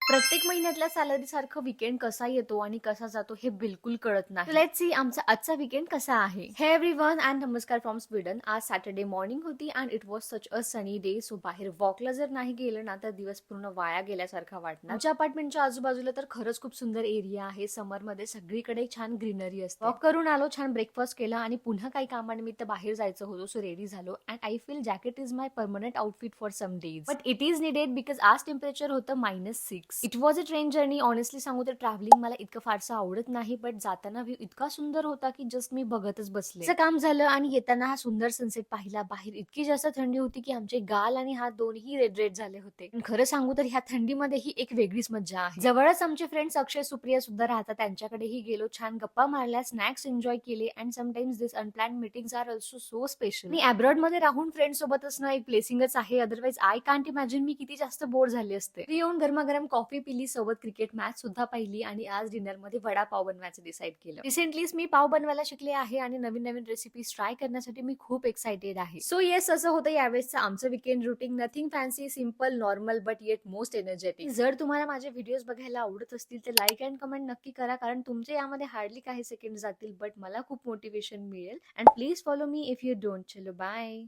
प्रत्येक महिन्यातल्या सॅलरी सारखं वीकेंड कसा येतो आणि कसा जातो हे बिलकुल कळत नाही. लेट्स सी आमचा आजचा वीकेंड कसा आहे. हे एव्हरीवन अँड नमस्कार फ्रॉम स्वीडन. आज सॅटर्डे मॉर्निंग होती and it was such a sunny day. So बाहेर वॉकला जर नाही गेलं ना तर दिवस पूर्ण वाया गेल्यासारखा वाटणार. आमच्या अपार्टमेंटच्या आजूबाजूला तर खरंच खूप सुंदर एरिया आहे. समर मध्ये सगळीकडे छान ग्रीनरी असते. वॉक करून आलो, छान ब्रेकफास्ट केला आणि पुन्हा काही कामानिमित्त बाहेर जायचं होतं. सो रेडी झालो and I feel jacket is my permanent outfit for some days, but it is needed because आज टेम्परेचर होतं -6. It was a train journey. Honestly सांगू तर ट्रॅव्हलिंग मला इतकं फारसं आवडत नाही, बट जाताना व्ह्यू इतका सुंदर होता की जस्ट मी बघतच बसले. असं काम झालं आणि येताना हा सुंदर सनसेट पाहिला. बाहेर इतकी जास्त थंडी होती की आमचे गाल आणि हात दोन्ही रेड रेड झाले होते. पण खरं सांगू तर ह्या थंडीमध्ये ही एक वेगळीच मज्जा आहे. जवळच आमचे फ्रेंड्स अक्षय सुप्रिया सुद्धा राहतात, त्यांच्याकडेही गेलो, छान गप्पा मारल्या, स्नॅक्स एन्जॉय केले and sometimes this unplanned meetings are also so special. मी अब्रॉड मध्ये राहून फ्रेंड सोबत असणं एक ब्लेसिंगच आहे. अदरवाईज आय कांट इमॅजिन मी किती जास्त बोर झाले असते. येऊन गरमागरम कॉफी पिली, सोबत क्रिकेट मॅच सुद्धा पाहिली आणि आज डिनर मध्ये वडापाव बनवायचं डिसाईड केलं. रिसेंटलीच मी पाव बनवायला शिकले आहे आणि नवीन नवीन रेसिपीज ट्राय करण्यासाठी मी खूप एक्साइटेड आहे. सो येस, असं होतं यावेळेसचं आमचं weekend routine. Nothing fancy, simple, normal but eight most energetic. जर तुम्हाला माझे व्हिडिओज बघायला आवडत असतील तर लाईक अँड कमेंट नक्की करा, कारण तुमच्या यामध्ये हार्डली काही सेकंड जातील बट मला खूप मोटिवेशन मिळेल. And please follow me if you don't. चलो बाय.